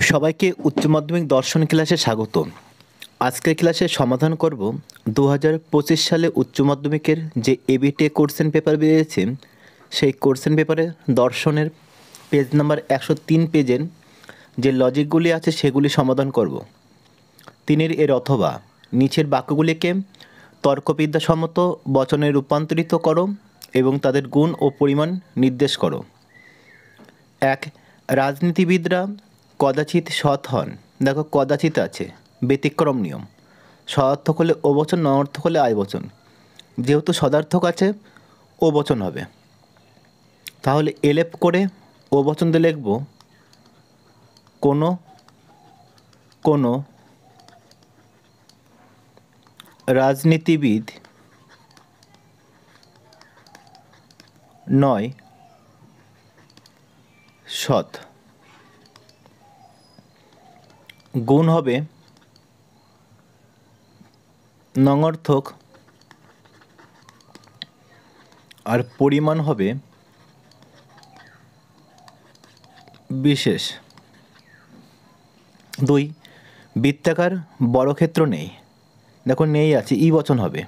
সবাইকে উচ্চ মাধ্যমিক দর্শন ক্লাসে স্বাগত। আজকের ক্লাসে সমাধান করব 2025 সালে উচ্চ মাধ্যমিকের যে এবিটে কোশ্চেন পেপার বেরিয়েছে সেই কোশ্চেন পেপারে দর্শনের পেজ নাম্বার 103 পেজের যে লজিকগুলি আছে সেগুলি সমাধান করব। তিনের এর অথবা নিচের বাক্যগুলিকে তর্কবিদ্যাসম্মত বচনে রূপান্তরিত করো এবং তাদের গুণ ও পরিমাণ নির্দেশ করো। 1. রাজনীতিবিদরা কদাচিৎ সৎ হন। দেখো কদাচিৎ আছে, ব্যতিক্রম নিয়ম। সদার্থক হলে ও বচন, নয়ার্থক হলে আয় বচন। যেহেতু সদার্থক আছে ও বচন হবে, তাহলে এলেপ করে ও বচন দিয়ে লিখব কোনো কোনো রাজনীতিবিদ নয় সৎ। গুণ হবে নঙর্থক আর পরিমাণ হবে বিশেষ। 2. বৃত্তাকার বর্গক্ষেত্র নেই। দেখো নেই আছে, ই বচন হবে।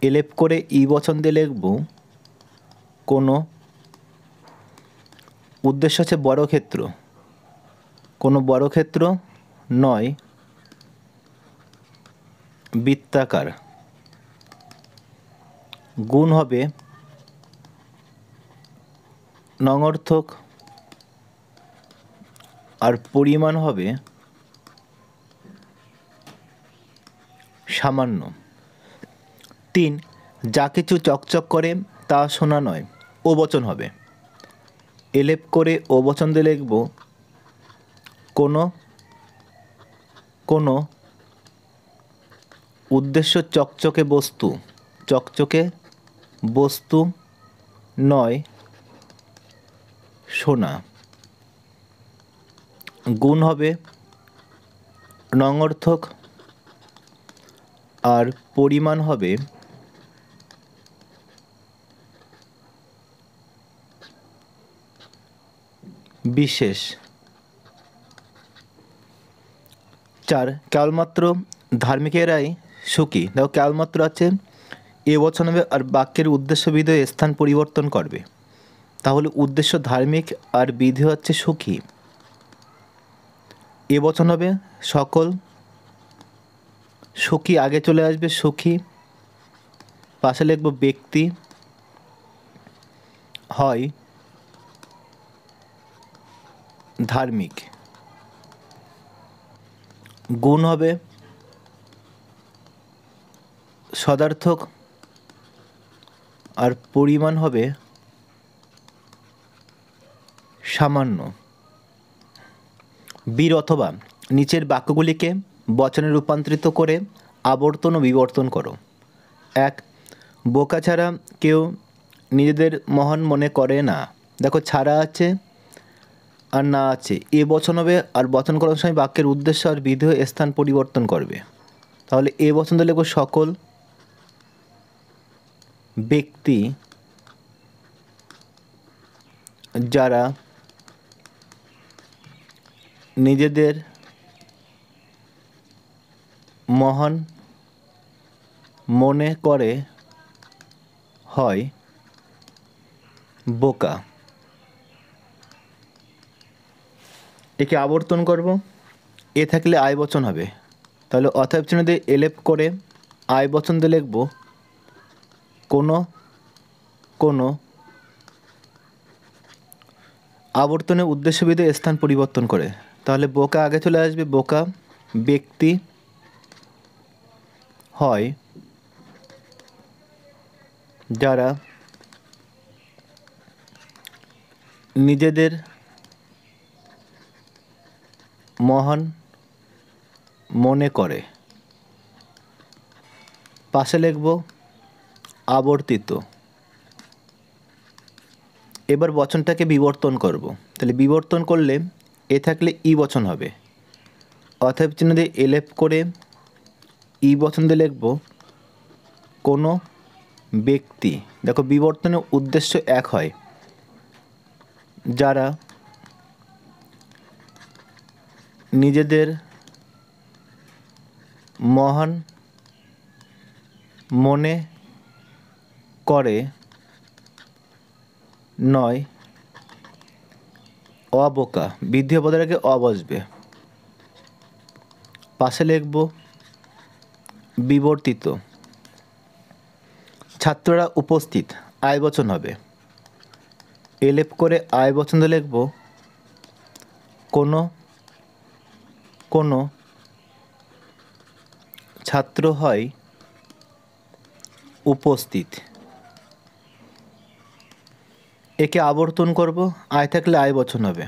এলেপ করে ই বচন দিয়ে লিখব কোনো উদ্দেশ্য আছে বর্গক্ষেত্র, কোনো বর্গক্ষেত্র নয় বৃত্তাকার। গুণ হবে নঙর্থক আর পরিমাণ হবে সামান্য। 3. যা কিছু চকচক করে তা সোনা নয়, ও বচন হবে। এলেপ করে ও বচন দিয়ে লিখব কোনো কোনো উদ্দেশ্য চকচকে বস্তু, চকচকে বস্তু নয় সোনা। গুণ হবে নঙর্থক আর পরিমাণ হবে বিশেষ। 4. কেবলমাত্র ধার্মিকেরাই সুখী। দেখো কেবলমাত্র আছে, এ বচন হবে আর বাক্যের উদ্দেশ্য বিধেয় স্থান পরিবর্তন করবে। তাহলে উদ্দেশ্য ধার্মিক আর বিধি হচ্ছে সুখী। এ বচন হবে সকল, সুখী আগে চলে আসবে, সুখী পাশে লিখব ব্যক্তি হয় ধার্মিক। গুণ হবে সদার্থক আর পরিমাণ হবে সামান্য। বীর অথবা নিচের বাক্যগুলিকে বচনে রূপান্তরিত করে আবর্তন ও বিবর্তন করো। 1. বোকা ছাড়া কেউ নিজেদের মহান মনে করে না। দেখো ছাড়া আছে আর না আছে, এ বচন হবে আর বচন করার সময় বাক্যের উদ্দেশ্য আর বিধেয় স্থান পরিবর্তন করবে। তাহলে এ বচন দিয়ে লিখব সকল ব্যক্তি যারা নিজেদের মহান মনে করে হয় বোকা। একে আবর্তন করব, এ থাকলে আয় বচন হবে। তাহলে অতএব চিহ্ন দিয়ে এলেপ করে আয় বচন দিয়ে লিখব কোনো কোনো আবর্তনের উদ্দেশ্যবিধে স্থান পরিবর্তন করে। তাহলে বোকা আগে চলে আসবে, বোকা ব্যক্তি হয় যারা নিজেদের মহান মনে করে। পাশে লিখব আবর্তিত। এবার বচনটাকে বিবর্তন করব। তাহলে বিবর্তন করলে এ থাকলে ই বচন হবে। অতএব চিহ্ন দিয়ে এলেপ করে ই বচন দিয়ে লিখব কোনো ব্যক্তি। দেখো বিবর্তনের উদ্দেশ্য এক হয়, যারা নিজেদের মহান মনে করে নয় অবোকা, বৃদ্ধি পদের আগে অ বসবে। পাশে লিখব বিবর্তিত। ছাত্ররা উপস্থিত, আয় বচন হবে। এলেপ করে আয় বচন দিয়ে লিখব কোনো কোনো ছাত্র হয় উপস্থিত। একে আবর্তন করব, আয় থাকলে আয় বচন হবে।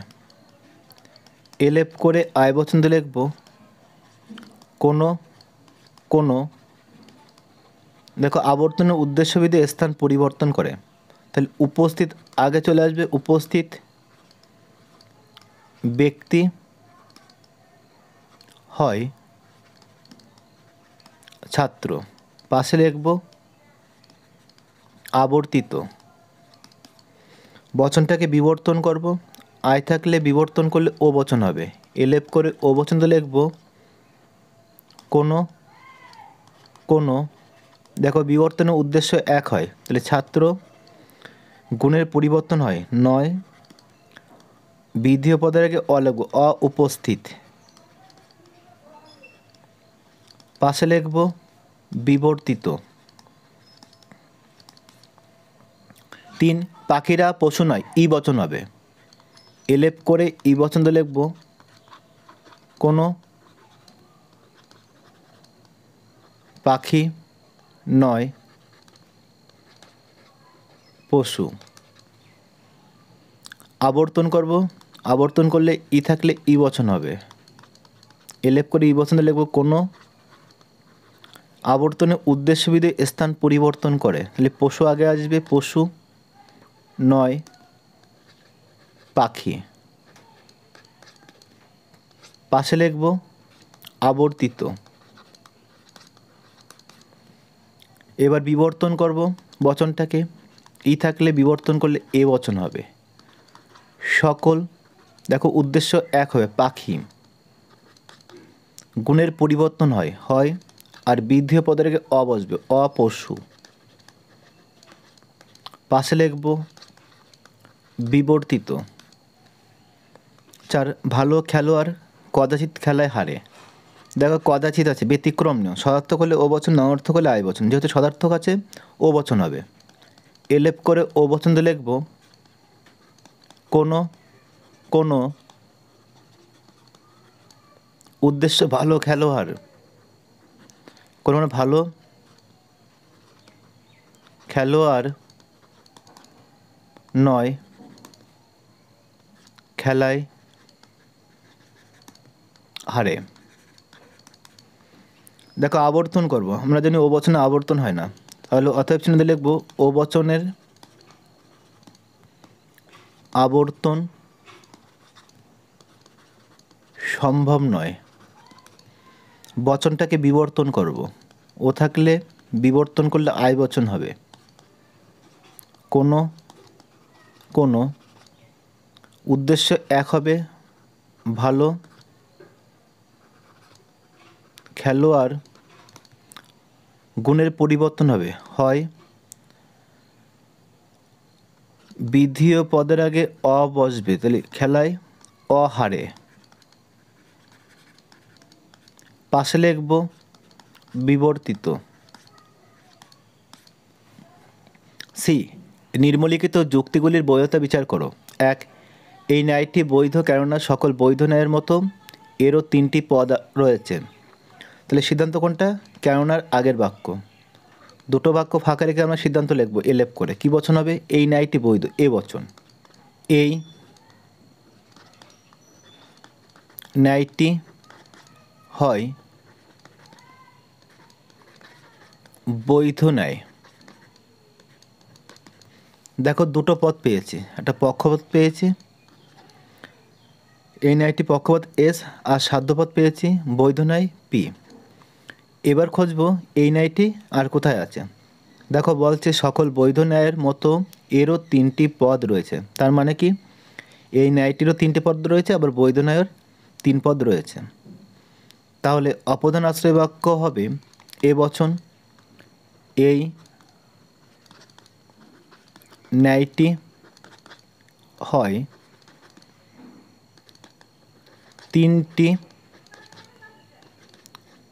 এলেপ করে আয় বচন দিয়ে লিখব কোনো কোনো, দেখো আবর্তনের উদ্দেশ্যবিধি স্থান পরিবর্তন করে, তাহলে উপস্থিত আগে চলে আসবে। উপস্থিত ব্যক্তি হয় ছাত্র, পাশে লিখব আবর্তিত। বচনটাকে বিবর্তন করব, আয় থাকলে বিবর্তন করলে ও বচন হবে। এলেপ করে ও বচন দিয়ে লিখব কোনো কোনো, দেখো বিবর্তনের উদ্দেশ্য এক হয়, তাহলে ছাত্র গুণের পরিবর্তন হয় নয়, বিধেয় পদের আগে অ লিখব উপস্থিত। পাশে লিখব বিবর্তিত। 3 পাখিরা পশু নয়, ই বচন হবে। এলেপ করে ই বচন দিয়ে লিখব কোনো পাখি নয় পশু। আবর্তন করব, আবর্তন করলে ই থাকলে ই বচন হবে। এলেপ করে ই বচন দিয়ে লিখব কোনো আবর্তনের উদ্দেশ্যবিধি স্থান পরিবর্তন করে, তাহলে পশু আগে আসবে। পশু নয় পাখি। পাশে লিখব আবর্তিত। এবার বিবর্তন করব বচনটাকে, ই থাকলে বিবর্তন করলে এ বচন হবে। সকল, দেখো উদ্দেশ্য এক হবে পাখি, গুণের পরিবর্তন হয় হয়, আর বিধেয় পদের আগে অ বসবে অপশু। পাশে লিখব বিবর্তিত। 4 ভালো খেলোয়াড় কদাচিৎ খেলায় হারে। দেখো কদাচিৎ আছে, ব্যতিক্রম নেই। সদার্থক হলে ও বচন, অনর্থক হলে আয় বচন। যেহেতু সদার্থক আছে ও বচন হবে। এলেপ করে ও বচন দিয়ে লিখব কোনো কোনো উদ্দেশ্য ভালো খেলোয়াড়, কোনো মানে ভালো খেলোয়াড় নয় খেলায় হারে। দেখো আবর্তন করব, আমরা জানি ও বচনে আবর্তন হয় না, তাহলে অতএব চিহ্ন দিয়ে লিখব ও বচনের আবর্তন সম্ভব নয়। বচনটাকে বিবর্তন করব, ও থাকলে বিবর্তন করলে আয় বচন হবে। কোনো কোনো উদ্দেশ্য এক হবে ভালো খেলোয়াড়, গুণের পরিবর্তন হবে হয়, বিধেয় পদের আগে অ বসবে, তাহলে খেলায় অ হারে। পাশে লিখব বিবর্তিত। সি নিম্নলিখিত যুক্তিগুলির বৈধতা বিচার করো। 1 এই ন্যায়টি বৈধ কেননা সকল বৈধ ন্যায়ের মতো এরও 3টি পদ রয়েছে। তাহলে সিদ্ধান্ত কোনটা? কেননার আগের বাক্য। দুটো বাক্য ফাঁকা রেখে আমরা সিদ্ধান্ত লিখব এলেপ করে। কি বচন হবে? এই ন্যায়টি বৈধ, এ বচন। এই ন্যায়টি হয় বৈধ ন্যায়। দেখো দুটো পদ পেয়েছি, একটা পক্ষপদ পেয়েছি, এই ন্যায়টি পক্ষপদ এস, আর সাধ্যপদ পেয়েছি বৈধ ন্যায় পি। এবার খুঁজবো এই ন্যায়টি আর কোথায় আছে। দেখো বলছে সকল বৈধ ন্যায়ের মতো এরও 3টি পদ রয়েছে। তার মানে কি এই ন্যায়টিরও 3টি পদ রয়েছে, আবার বৈধ ন্যায়ের তিন পদ রয়েছে। তাহলে অপ্রধান আশ্রয় বাক্য হবে এ বচন, এই ন্যায়টি হয় তিনটি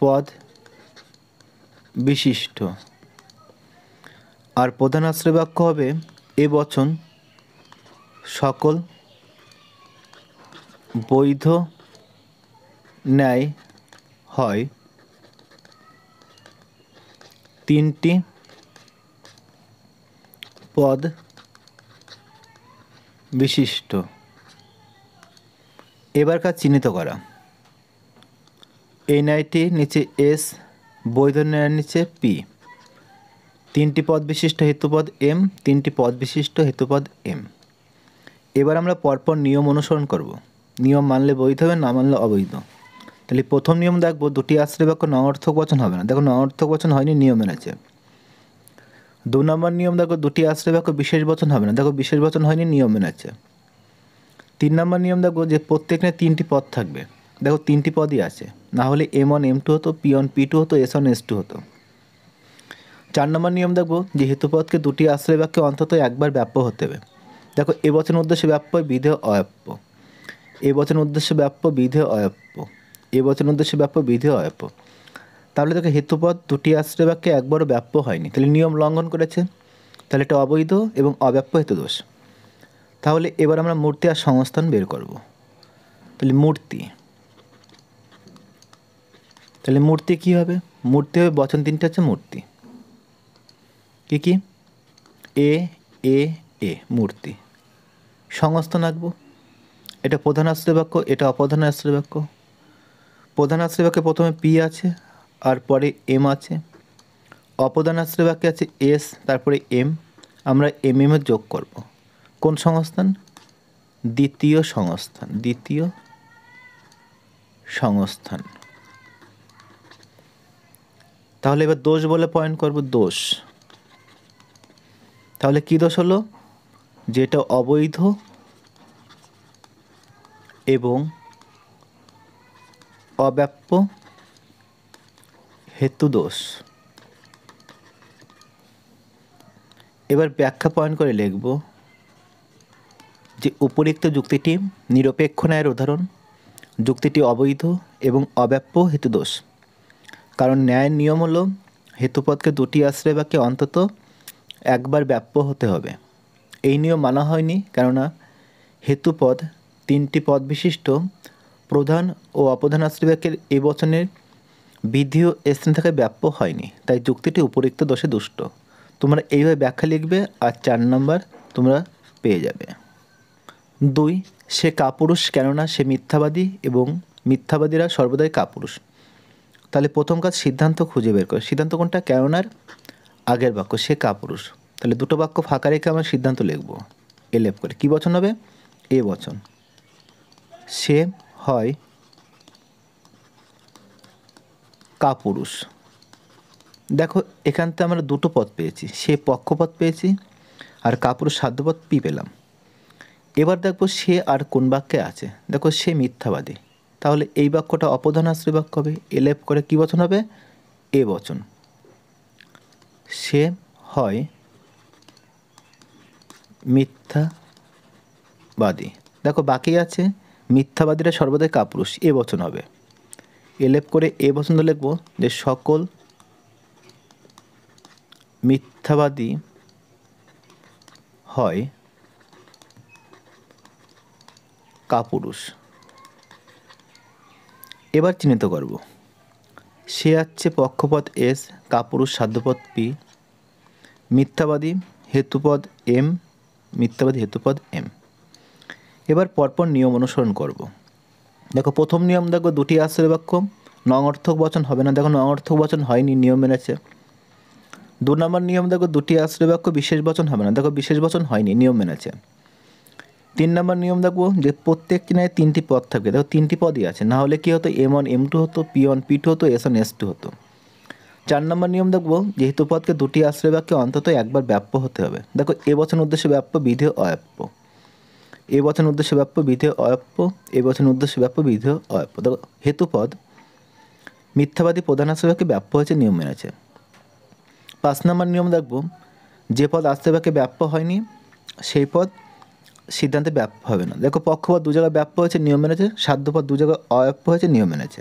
পদ বিশিষ্ট। আর প্রধান আশ্রয় বাক্য হবে এ বচন সকল বৈধ ন্যায় হয় তিনটি পদ বিশিষ্ট। এবার কাজ চিহ্নিত করা। এই ন্যায়টি নিচে এস, বৈধ ন্যায়ের নিচে পি, তিনটি পদ বিশিষ্ট হেতুপদ এম, তিনটি পদ বিশিষ্ট হেতুপদ এম। এবার আমরা পরপর নিয়ম অনুসরণ করব। নিয়ম মানলে বৈধ হবে, না মানলে অবৈধ। তাহলে প্রথম নিয়ম দেখবো, দুটি আশ্রয় বাক্য নঅর্থক বচন হবে না। দেখো নঅর্থক বচন হয়নি, নিয়ম মেনেছে। 2 নম্বর নিয়ম দেখো, দুটি আশ্রয় বাক্য বিশেষ বচন হবে না। দেখো বিশেষ বচন হয়নি, নিয়ম মেনেছে। 3 নম্বর নিয়ম দেখো যে প্রত্যেকটা তিনটি পদ থাকবে। দেখো তিনটি পদই আছে, না হলে M1 M2 হতো, P1 P2 হতো, S1 S2 হতো। 4 নম্বর নিয়ম দেখবো যে হেতুপদকে দুটি আশ্রয় বাক্যে অন্তত একবার ব্যাপ্য হতে হবে। দেখো এ বচন উদ্দেশ্যে ব্যাপ্য, বিধেয় অব্যাপ্য। এ বচন উদ্দেশ্যে ব্যাপ্য, বিধেয় অব্যাপ্য। এ বচন উদ্দেশ্যে ব্যাপ্য, বিধেয় অব্যাপ্য। তাহলে দেখো হেতুপদ দুটি আশ্রয় বাক্যে একবারও ব্যাপ্য হয়নি, তাহলে নিয়ম লঙ্ঘন করেছে। তাহলে এটা অবৈধ এবং অব্যাপ্য হেতুদোষ। তাহলে এবার আমরা মূর্তি আর সংস্থান বের করব। তাহলে মূর্তি, তাহলে মূর্তি কী হবে? মূর্তি হবে বচন তিনটে হচ্ছে মূর্তি। কী কী? এ এ এ মূর্তি। সংস্থান আঁকবো। এটা প্রধান আশ্রয় বাক্য, এটা অপ্রধান আশ্রয় বাক্য। প্রধান আশ্রয় বাক্যে প্রথমে পি আছে আর পরে এম আছে। অপ্রধান আশ্রয় বাক্যে আছে এস, তারপরে এম। আমরা এম এর যোগ করব। কোন সংস্থান? দ্বিতীয় সংস্থান, দ্বিতীয় সংস্থান। তাহলে এবার দোষ বলে পয়েন্ট করব, দোষ। তাহলে কি দোষ হলো? যেটা অবৈধ এবং অব্যাপ্য হেতু দোষ। এবার ব্যাখ্যা পয়েন্ট করে লিখব যে উপরিক্ত যুক্তিটি নিরপেক্ষ ন্যায়ের উদাহরণ। যুক্তিটি অবৈধ এবং অব্যাপ্য হেতু দোষ। কারণ ন্যায়ের নিয়ম হলো হেতুপদকে দুটি আশ্রয় বাক্যে অন্তত একবার ব্যাপ্য হতে হবে। এই নিয়ম মানা হয়নি, কেননা হেতুপদ তিনটি পদ বিশিষ্ট প্রধান ও অপ্রধান আশ্রয় বাক্যের এই বচনের বিধি ও স্থান থেকে ব্যাপ্য হয়নি, তাই যুক্তিটি উপরিক্ত দোষে দুষ্ট। তোমরা এইভাবে ব্যাখ্যা লিখবে আর 4 নম্বর তোমরা পেয়ে যাবে। 2, সে কাপুরুষ কেননা সে মিথ্যাবাদী এবং মিথ্যাবাদীরা সর্বদাই কাপুরুষ। তাহলে প্রথম কাজ সিদ্ধান্ত খুঁজে বের করে। সিদ্ধান্ত কোনটা? কেননার আগের বাক্য, সে কাপুরুষ। তাহলে দুটো বাক্য ফাঁকা রেখে আমরা সিদ্ধান্ত লিখব এলেপ করে। কী বচন হবে? এ বচন। সে হয় কাপুরুষ। দেখো এখান থেকে আমরা দুটো পদ পেয়েছি, সে পক্ষপদ পেয়েছি আর কাপুরুষ সাধ্যপদ পি পেলাম। এবার দেখবো সে আর কোন বাক্যে আছে। দেখো সে মিথ্যাবাদী, তাহলে এই বাক্যটা অপ্রধান আশ্রয় বাক্য হবে। এলেপ করে কী বচন হবে? এ বচন। সে হয় মিথ্যাবাদী। দেখো বাকি আছে মিথ্যাবাদীরা সর্বদাই কাপুরুষ, এ বচন হবে। এলেপ করে এ বচন লিখবো যে সকল মিথ্যাবাদী হয় কাপুরুষ। এবার চিহ্নিত করব। সে আছে পক্ষপদ এস, কাপুরুষ সাধ্যপদ পি, মিথ্যাবাদী হেতুপদ এম, মিথ্যাবাদী হেতুপদ এম। এবার পরপর নিয়ম অনুসরণ করব। দেখো প্রথম নিয়ম দেখো, দুটি আশ্রয় বাক্য নঅর্থক বচন হবে না। দেখো নঅর্থক বচন হয়নি, নিয়ম মেনেছে। 2 নম্বর নিয়ম দেখো, দুটি আশ্রয় বাক্য বিশেষ বচন হবে না। দেখো বিশেষ বচন হয়নি, নিয়ম মেনেছে। 3 নম্বর নিয়ম দেখবো যে প্রত্যেকটি ন্যায় তিনটি পদ থাকবে। দেখো তিনটি পদই আছে, না হলে কি হতো? M1 M2 হতো, P1 P2 হতো, S1 S2 হতো। 4 নম্বর নিয়ম দেখবো যে হেতুপদকে দুটি আশ্রয় বাক্যে অন্তত একবার ব্যাপ্য হতে হবে। দেখো এ বচন উদ্দেশ্যে ব্যাপ্য, বিধেয় অব্যাপ্য। এ বচনের উদ্দেশ্যে ব্যাপ্য বিধেয় অব্যাপ্য, এ বচনের উদ্দেশ্যে ব্যাপ্য বিধেয় অব্যাপ্য। দেখো হেতুপদ মিথ্যাবাদী প্রধানাশ্রয় বাক্যে ব্যাপ্য হয়েছে নিয়ম মেনেছে। 5 নম্বর নিয়ম দেখব, যে পদ আশ্রয় বাক্যে ব্যাপ্য হয়নি সেই পদ সিদ্ধান্তে ব্যাপ্য হবে না। দেখো পক্ষপদ 2 জায়গায় ব্যাপ্য হয়েছে নিয়ম মেনেছে, সাধ্যপদ 2 জায়গায় অব্যাপ্য হয়েছে নিয়ম মেনেছে।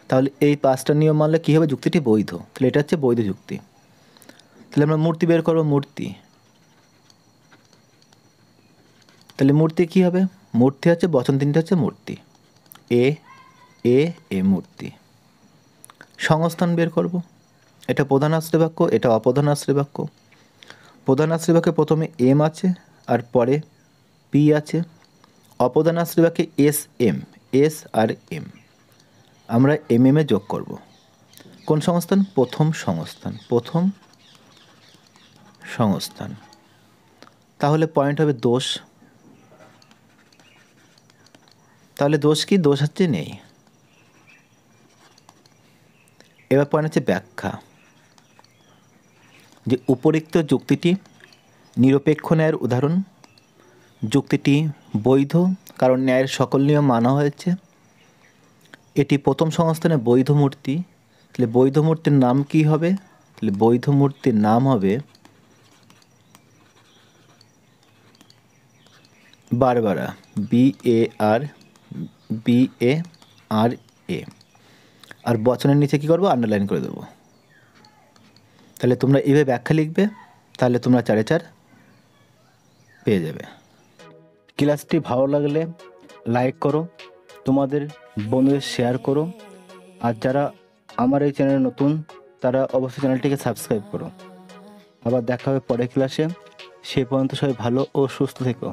তাহলে এই 5টা নিয়ম মানলে কী হবে, যুক্তিটি বৈধ। তাহলে এটা হচ্ছে বৈধ যুক্তি। তাহলে আমরা মূর্তি বের করবো, মূর্তি। তাহলে মূর্তি কী হবে, মূর্তি হচ্ছে বচন 3টে হচ্ছে মূর্তি, এ এ এ মূর্তি। সংস্থান বের করব, এটা প্রধান আশ্রয় বাক্য, এটা অপ্রধান আশ্রয় বাক্য। প্রধান আশ্রয় বাক্যে প্রথমে এম আছে আর পরে পি আছে। অপ্রধান আশ্রয় বাক্যে এস এম, এস আর এম। আমরা এম এম এ যোগ করব। কোন সংস্থান, প্রথম সংস্থান, প্রথম সংস্থান। তাহলে পয়েন্ট হবে দোষ। তাহলে দোষ কি, দোষ হচ্ছে নেই। এবার পয়েন্ট হচ্ছে ব্যাখ্যা, যে উপরিক্ত যুক্তিটি নিরপেক্ষ ন্যায়ের উদাহরণ। যুক্তিটি বৈধ কারণ ন্যায়ের সকল নিয়ম মানা হয়েছে। এটি প্রথম সংস্থানে বৈধ মূর্তি। তাহলে বৈধ মূর্তির নাম কি হবে, তাহলে বৈধ মূর্তির নাম হবে বারবারা, BARBARA। আর বচনের নিচে কী করবো, আন্ডারলাইন করে দেবো। তাহলে তোমরা এইভাবে ব্যাখ্যা লিখবে, তাহলে তোমরা 4-এ 4 পেয়ে যাবে। ক্লাসটি ভালো লাগলে লাইক করো, তোমাদের বন্ধুদের শেয়ার করো, আর যারা আমার এই চ্যানেলে নতুন তারা অবশ্যই চ্যানেলটিকে সাবস্ক্রাইব করো। আবার দেখা হবে পরের ক্লাসে। সে পর্যন্ত সবাই ভালো ও সুস্থ থেকো।